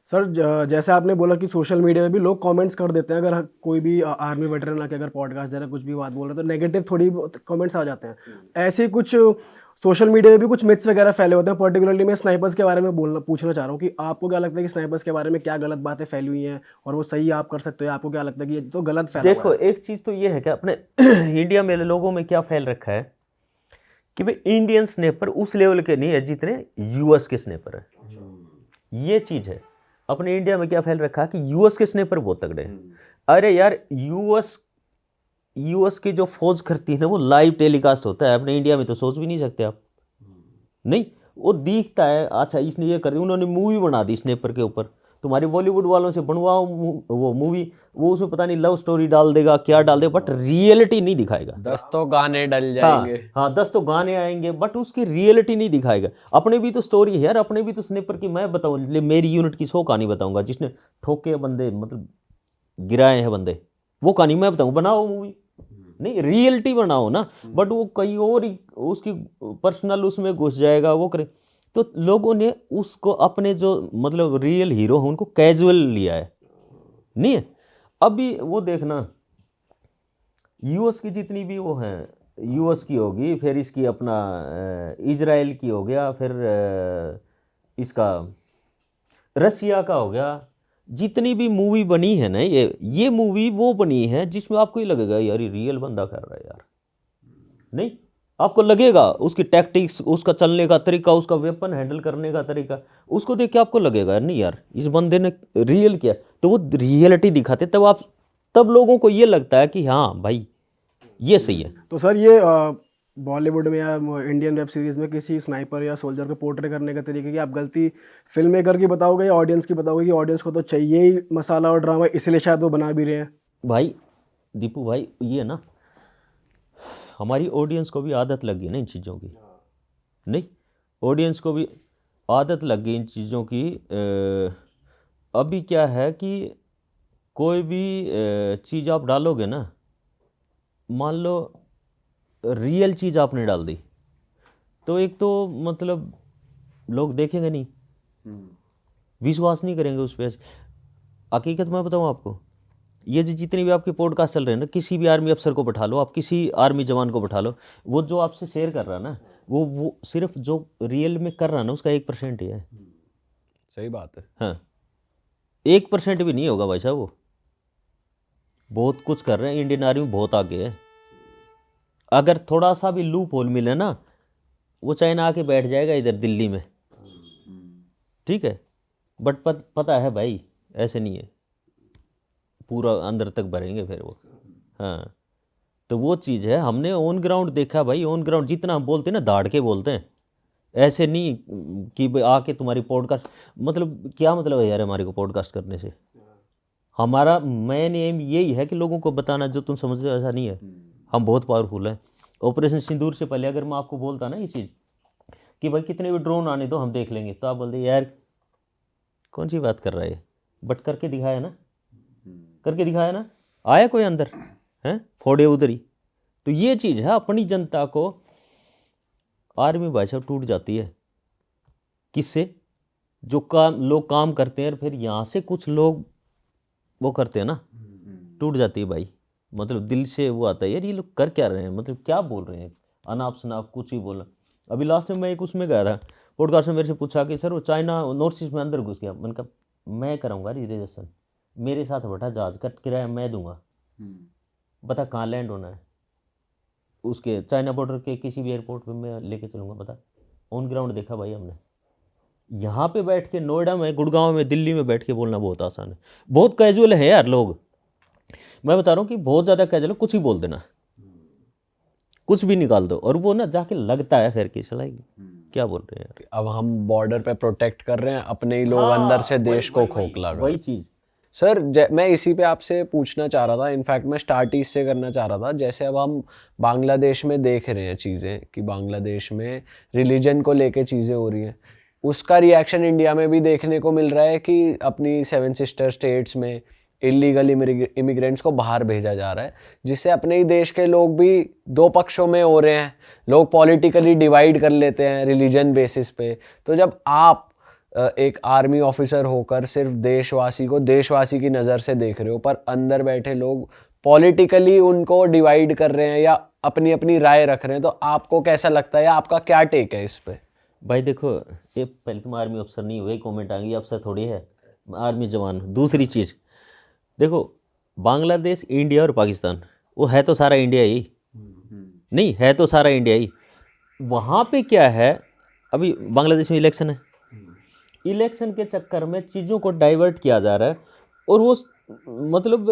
Sir जैसे आपने बोला कि सोशल मीडिया में भी लोग कमेंट्स कर देते हैं, अगर कोई भी आर्मी वेटरन आके अगर पॉडकास्ट दे रहा है, कुछ भी बात बोल रहा है तो नेगेटिव थोड़ी कमेंट्स आ जाते हैं। ऐसे ही कुछ सोशल मीडिया में भी कुछ मिथ्स वगैरह फैले होते हैं। पर्टिकुलरली मैं स्नाइपर्स के बारे में पूछना चाह रहा हूँ कि आपको क्या लगता है कि स्नाइपर्स के बारे में क्या गलत बातें फैली हुई हैं और वो सही आप कर सकते हो, या आपको क्या लगता है कि ये तो गलत फैला हुआ देखो, है? एक चीज तो ये है कि अपने इंडिया में लोगों में क्या फैल रखा है कि भाई इंडियन स्नेपर उस लेवल के नहीं है जितने यूएस के स्नेपर है। ये चीज है। अपने इंडिया में क्या फैल रखा है कि यूएस के स्नेपर बहुत तगड़े हैं। अरे यार, यूएस की जो फौज करती है ना, वो लाइव टेलीकास्ट होता है। अपने इंडिया में तो सोच भी नहीं सकते आप। नहीं, वो दिखता है, अच्छा इसने ये कर दी, उन्होंने मूवी बना दी स्नेपर के ऊपर। तुम्हारे बॉलीवुड वालों से बनवाओ वो मूवी, वो उसमें पता नहीं लव स्टोरी डाल देगा, क्या डाल देगा, बट रियलिटी नहीं दिखाएगा। 10 तो गाने डल हाँ जाएंगे। हाँ, 10 तो गाने आएंगे, बट उसकी रियलिटी नहीं दिखाएगा। अपने भी तो स्टोरी है यार, अपने भी तो स्नेपर की मैं बताऊँ, मेरी यूनिट की 100 कहानी बताऊंगा, जिसने ठोके बंदे, मतलब गिराए हैं बंदे, वो कहानी मैं बताऊँ। बनाओ मूवी, नहीं रियलिटी बनाओ ना। बट वो कहीं और ही उसकी पर्सनल उसमें घुस जाएगा, वो करे। तो लोगों ने उसको अपने जो मतलब रियल हीरो हैं उनको कैजुअल लिया है, नहीं है। अभी वो देखना, यूएस की जितनी भी वो हैं, यूएस की होगी, फिर इसकी अपना इजराइल की हो गया, फिर इसका रसिया का हो गया, जितनी भी मूवी बनी है ना, ये मूवी वो बनी है जिसमें आपको ही लगेगा यार ये रियल बंदा कर रहा है यार। नहीं, आपको लगेगा उसकी टैक्टिक्स, उसका चलने का तरीका, उसका वेपन हैंडल करने का तरीका, उसको देख के आपको लगेगा नहीं यार इस बंदे ने रियल किया। तो वो रियलिटी दिखाते, तब लोगों को ये लगता है कि हाँ भाई ये सही है। तो सर ये बॉलीवुड में या इंडियन वेब सीरीज में किसी स्नाइपर या सोल्जर को पोर्ट्रे करने का तरीके की आप गलती फिल्म मेकर की बताओगे या ऑडियंस की बताओगे कि ऑडियंस को तो चाहिए ही मसाला और ड्रामा, इसलिए शायद वो बना भी रहे हैं? भाई दीपू भाई, ये ना हमारी ऑडियंस को भी आदत लग गई ना इन चीज़ों की। नहीं, ऑडियंस को भी आदत लग गई इन चीज़ों की। अभी क्या है कि कोई भी चीज़ आप डालोगे ना, मान लो रियल चीज़ आपने डाल दी, तो एक तो मतलब लोग देखेंगे नहीं, विश्वास नहीं करेंगे उस पर। हकीकत मैं बताऊँ आपको, ये जितने भी आपके पॉडकास्ट चल रहे हैं ना, किसी भी आर्मी अफसर को बैठा लो आप, किसी आर्मी जवान को बैठा लो, वो जो आपसे शेयर कर रहा है ना, वो सिर्फ जो रियल में कर रहा है ना उसका 1% ही है। सही बात है। हाँ, 1% भी नहीं होगा भाई साहब। वो बहुत कुछ कर रहे हैं, इंडियन आर्मी बहुत आगे है। अगर थोड़ा सा भी लूप होल मिले ना, वो चाइना आके बैठ जाएगा इधर दिल्ली में, ठीक है। बट पता है भाई ऐसे नहीं है, पूरा अंदर तक भरेंगे फिर वो। हाँ, तो वो चीज़ है, हमने ऑन ग्राउंड देखा भाई। ऑन ग्राउंड जितना हम बोलते हैं ना, दाड़ के बोलते हैं, ऐसे नहीं कि भाई आके तुम्हारी पॉडकास्ट, मतलब क्या मतलब है यार हमारे को पॉडकास्ट करने से? हमारा मेन एम यही है कि लोगों को बताना जो तुम समझते हो ऐसा नहीं है, हम बहुत पावरफुल हैं। ऑपरेशन सिंदूर से पहले अगर मैं आपको बोलता ना ये चीज़ कि भाई कितने भी ड्रोन आने दो हम देख लेंगे, तो आप बोलते यार कौन सी बात कर रहा है, बट करके दिखाया ना, करके दिखाया ना, आया कोई अंदर हैं, फोड़े उधर ही। तो ये चीज़ है, अपनी जनता को आर्मी भाई साहब टूट जाती है। किससे? जो लोग काम करते हैं, फिर यहाँ से कुछ लोग वो करते हैं ना, टूट जाती है भाई। मतलब दिल से वो आता है यार ये लोग कर क्या रहे हैं, मतलब क्या बोल रहे हैं, अनाप शनाप कुछ ही बोला। अभी लास्ट में मैं एक उसमें गया था, पॉडकास्ट में मेरे से पूछा कि सर वो चाइना नॉर्थ ईस्ट में अंदर घुस गया। मैंने कहा मैं कराऊंगा रिजर्वेशन, मेरे साथ बैठा जहाज का किराया मैं दूंगा, बता कहाँ लैंड होना है, उसके चाइना बॉर्डर के किसी भी एयरपोर्ट पे मैं लेके चलूँगा, बता। ऑन ग्राउंड देखा भाई हमने। यहाँ पे बैठ के नोएडा में, गुड़गांव में, दिल्ली में बैठ के बोलना बहुत आसान है, बहुत कैजुअल है यार लोग। मैं बता रहा हूँ कि बहुत ज़्यादा कैजुअल, कुछ ही बोल देना, कुछ भी निकाल दो, और वो ना जाके लगता है फिर कि चलाएगी क्या बोल रहे हैं यार। अब हम बॉर्डर पे प्रोटेक्ट कर रहे हैं, अपने ही लोग अंदर से देश को खोखला कर। वही चीज़। सर मैं इसी पे आपसे पूछना चाह रहा था, इनफैक्ट मैं स्टार्ट ही इससे करना चाह रहा था। जैसे अब हम बांग्लादेश में देख रहे हैं चीज़ें कि बांग्लादेश में रिलीजन को लेके चीज़ें हो रही हैं, उसका रिएक्शन इंडिया में भी देखने को मिल रहा है कि अपनी 7 सिस्टर स्टेट्स में इलीगल इमिग्रेंट्स को बाहर भेजा जा रहा है, जिससे अपने ही देश के लोग भी दो पक्षों में हो रहे हैं। लोग पॉलिटिकली डिवाइड कर लेते हैं रिलीजन बेसिस पे। तो जब आप एक आर्मी ऑफिसर होकर सिर्फ देशवासी को देशवासी की नज़र से देख रहे हो, पर अंदर बैठे लोग पॉलिटिकली उनको डिवाइड कर रहे हैं या अपनी अपनी राय रख रहे हैं, तो आपको कैसा लगता है या आपका क्या टेक है इस पे? भाई देखो, ये पहले तुम आर्मी अफसर नहीं हुए, कमेंट आ गई अफसर थोड़ी है, आर्मी जवान। दूसरी चीज़ देखो, बांग्लादेश, इंडिया और पाकिस्तान, वो है तो सारा इंडिया ही, नहीं है तो सारा इंडिया ही। वहाँ पे क्या है, अभी बांग्लादेश में इलेक्शन है, इलेक्शन के चक्कर में चीज़ों को डाइवर्ट किया जा रहा है, और वो मतलब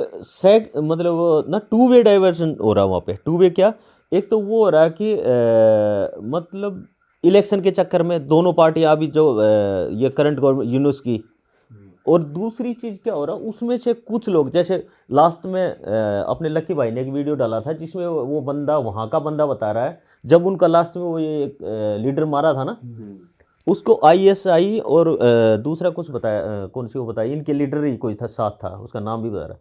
मतलब ना टू वे डाइवर्शन हो रहा है वहाँ पे। टू वे क्या, एक तो वो हो रहा है कि मतलब इलेक्शन के चक्कर में दोनों पार्टियां अभी जो ये करंट गवर्नमेंट यूनुस की, और दूसरी चीज़ क्या हो रहा है, उसमें से कुछ लोग, जैसे लास्ट में अपने लक्की भाई ने एक वीडियो डाला था जिसमें वो बंदा, वहाँ का बंदा बता रहा है, जब उनका लास्ट में वो ये लीडर मारा था ना, उसको ISI और दूसरा कुछ बताया, कौन सी वो बताई, इनके लीडर ही कोई था, साथ था, उसका नाम भी बता रहा।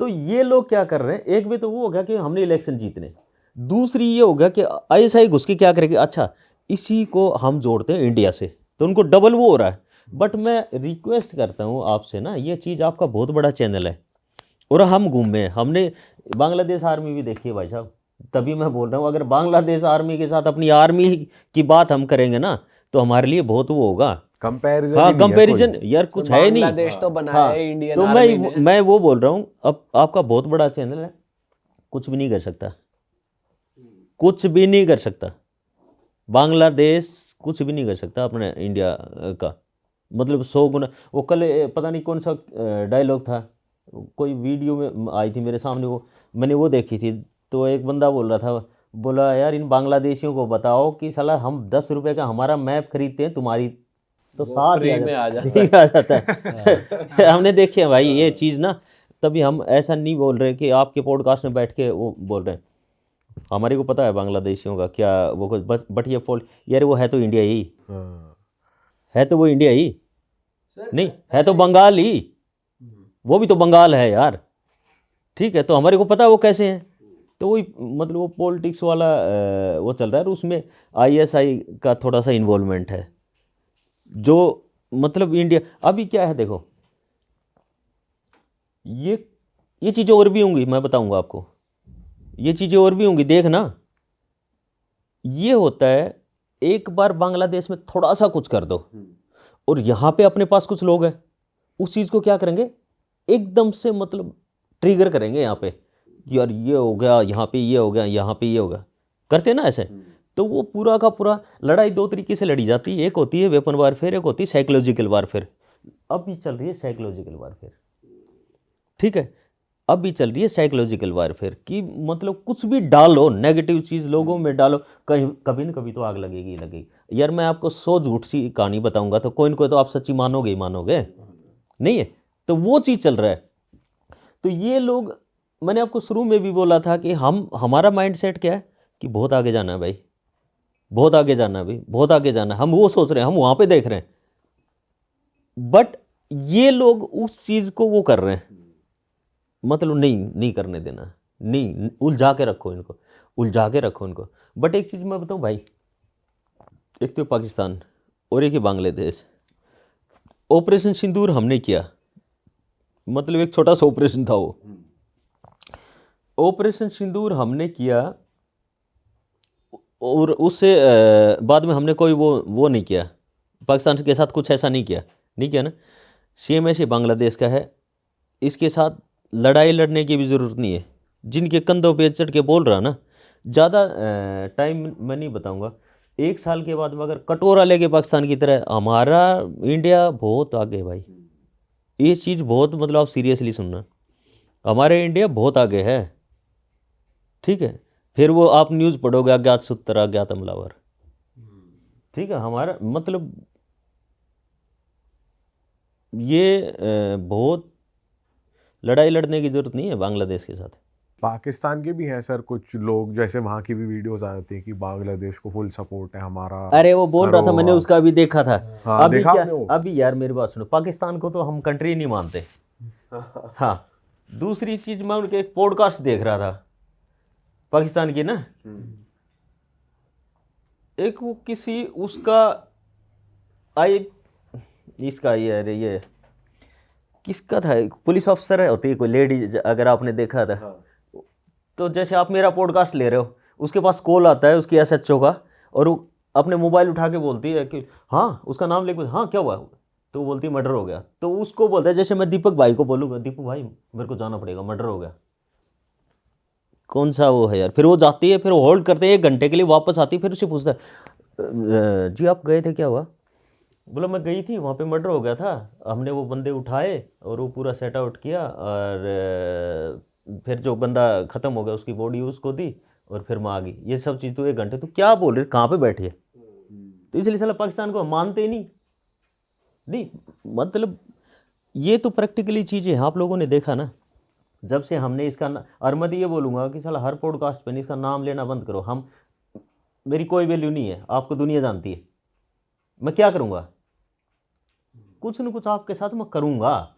तो ये लोग क्या कर रहे हैं, एक भी तो वो हो गया कि हमने इलेक्शन जीतने, दूसरी ये हो गया कि ISI घुस के क्या करेगी, अच्छा इसी को हम जोड़ते हैं इंडिया से, तो उनको डबल वो हो रहा है। बट मैं रिक्वेस्ट करता हूँ आपसे ना, ये चीज़ आपका बहुत बड़ा चैनल है, और हम घूमे हैं, हमने बांग्लादेश आर्मी भी देखी है भाई साहब, तभी मैं बोल रहा हूँ, अगर बांग्लादेश आर्मी के साथ अपनी आर्मी की बात हम करेंगे ना, तो हमारे लिए बहुत वो होगा। कंपैरिजन हाँ, कंपैरिजन यार कुछ है नहीं। बांग्लादेश तो बनाया हाँ, है इंडियन तो आर्मी ने। मैं वो बोल रहा हूँ, अब आपका बहुत बड़ा चैनल है, कुछ भी नहीं कर सकता, कुछ भी नहीं कर सकता, बांग्लादेश कुछ भी नहीं कर सकता अपने इंडिया का, मतलब 100 गुना। वो कल पता नहीं कौन सा डायलॉग था, कोई वीडियो में आई थी मेरे सामने, वो मैंने वो देखी थी, तो एक बंदा बोल रहा था, बोला यार इन बांग्लादेशियों को बताओ कि साला हम 10 रुपए का हमारा मैप खरीदते हैं, तुम्हारी तो साथ ही फ्री में आ आ जाता है। हमने देखे हैं भाई ये चीज़ ना, तभी हम ऐसा नहीं बोल रहे कि आपके पॉडकास्ट में बैठ के वो बोल रहे हैं, हमारे को पता है बांग्लादेशियों का क्या वो कुछ, बट ये फॉल्ट यार, वो है तो इंडिया ही, है तो वो इंडिया ही नहीं, है तो बंगाल ही, वो भी तो बंगाल है यार, ठीक है, तो हमारे को पता है वो कैसे हैं। तो वही मतलब वो पॉलिटिक्स वाला वो चल रहा है, और उसमें ISI का थोड़ा सा इन्वॉल्वमेंट है, जो मतलब इंडिया अभी क्या है देखो, ये चीज़ें और भी होंगी, मैं बताऊंगा आपको, ये चीज़ें और भी होंगी, देखना। ये होता है, एक बार बांग्लादेश में थोड़ा सा कुछ कर दो, और यहाँ पे अपने पास कुछ लोग हैं, उस चीज़ को क्या करेंगे, एकदम से मतलब ट्रिगर करेंगे यहाँ पे, यार ये हो गया, यहाँ पे ये हो गया, यहाँ पे ये हो गया, करते हैं ना ऐसे। तो वो पूरा का पूरा लड़ाई दो तरीके से लड़ी जाती है, एक होती है वेपन वारफेयर, एक होती है साइकोलॉजिकल वारफेयर। अब भी चल रही है साइकोलॉजिकल वारफेयर, ठीक है, अब भी चल रही है साइकोलॉजिकल वारफेयर कि मतलब कुछ भी डालो, नेगेटिव चीज़ लोगों में डालो, कहीं कभी न कभी तो आग लगेगी लगेगी। यार मैं आपको 100 झूठ सी कहानी बताऊंगा तो कोई न कोई तो आप सच्ची मानोगे ही मानोगे, नहीं है? तो वो चीज़ चल रहा है। तो ये लोग, मैंने आपको शुरू में भी बोला था कि हमारा माइंड सेट क्या है कि बहुत आगे जाना है भाई, बहुत आगे जाना है भाई, बहुत आगे जाना है, हम वो सोच रहे हैं, हम वहाँ पे देख रहे हैं। बट ये लोग उस चीज़ को वो कर रहे हैं, मतलब नहीं करने देना, नहीं, उलझा के रखो इनको, उलझा के रखो इनको। बट एक चीज़ मैं बताऊँ भाई, एक तो पाकिस्तान और एक ही बांग्लादेश, ऑपरेशन सिंदूर हमने किया, मतलब एक छोटा सा ऑपरेशन था वो, ऑपरेशन सिंदूर हमने किया, और उससे बाद में हमने कोई वो नहीं किया, पाकिस्तान के साथ कुछ ऐसा नहीं किया ना। सेम ऐसे बांग्लादेश का है, इसके साथ लड़ाई लड़ने की भी ज़रूरत नहीं है। जिनके कंधों पे चढ़ के बोल रहा ना, ज़्यादा टाइम मैं नहीं बताऊंगा, 1 साल के बाद में अगर कटोरा लेके पाकिस्तान की तरह, हमारा इंडिया बहुत आगे है भाई, ये चीज़ बहुत, मतलब आप सीरियसली सुनना, हमारे इंडिया बहुत आगे है, ठीक है। फिर वो आप न्यूज़ पढ़ोगे, अज्ञात सूत्र अज्ञात हमलावर, ठीक है, हमारा मतलब ये बहुत लड़ाई लड़ने की ज़रूरत नहीं है बांग्लादेश के साथ। पाकिस्तान के भी हैं सर कुछ लोग, जैसे वहाँ की भी वीडियोस आती हैं कि बांग्लादेश को फुल सपोर्ट है हमारा। अरे वो बोल रहा था, मैंने उसका भी देखा था। हाँ, अभी देखा क्या, आपने वो? अभी यार मेरी बात सुनो, पाकिस्तान को तो हम कंट्री नहीं मानते। हाँ, दूसरी चीज मैं उनके एक पॉडकास्ट देख रहा था पाकिस्तान की ना, एक वो किसी उसका इसका ये अरे ये किसका था, पुलिस ऑफिसर होती है कोई लेडी, अगर आपने देखा था तो जैसे आप मेरा पॉडकास्ट ले रहे हो, उसके पास कॉल आता है उसकी एसएचओ का, और वो अपने मोबाइल उठा के बोलती है कि हाँ, उसका नाम लेके हाँ क्या हुआ, तो वो बोलती है मर्डर हो गया। तो उसको बोलता है, जैसे मैं दीपक भाई को बोलूँगा दीपक भाई मेरे को जाना पड़ेगा, मर्डर हो गया, कौन सा वो है यार। फिर वो जाती है, फिर वो होल्ड करते हैं 1 घंटे के लिए, वापस आती है, फिर उससे पूछता है जी आप गए थे क्या हुआ, बोला मैं गई थी वहाँ पे मर्डर हो गया था, हमने वो बंदे उठाए और वो पूरा सेट आउट किया, और फिर जो बंदा ख़त्म हो गया उसकी बॉडी उसको दी, और फिर मैं आ गई। ये सब चीज़ तो 1 घंटे, तो क्या बोल रहे, कहाँ पे बैठी है। तो इसलिए साला पाकिस्तान को मानते ही नहीं, मतलब ये तो प्रैक्टिकली चीज़ें हैं, आप लोगों ने देखा ना, जब से हमने इसका और मैं तो ये बोलूँगा कि साला हर पॉडकास्ट पे इसका नाम लेना बंद करो। हम, मेरी कोई वैल्यू नहीं है, आपको दुनिया जानती है, मैं क्या करूँगा, कुछ न कुछ आपके साथ मैं करूँगा।